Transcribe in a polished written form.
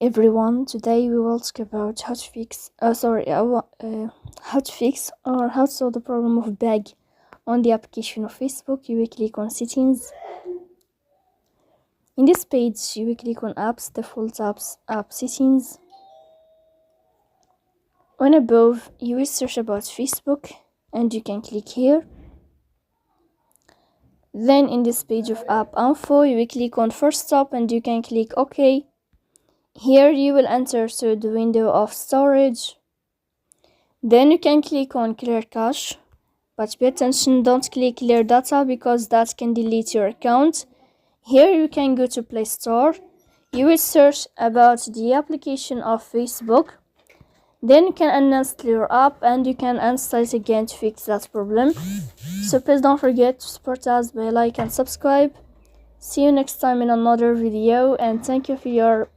everyone. Today we will talk about how to fix or how to solve the problem of bug on the application of Facebook. You will click on settings. In this page you will click on apps, default apps, app settings. On above you will search about Facebook and you can click here. Then in this page of app info you will click on first stop and you can click OK. Here you will enter to the window of storage. Then you can click on clear cache, but pay attention, don't click clear data because that can delete your account. Here you can go to Play Store. You will search about the application of Facebook. Then you can uninstall your app and you can install it again to fix that problem. So please don't forget to support us by like and subscribe. See you next time in another video, and thank you for your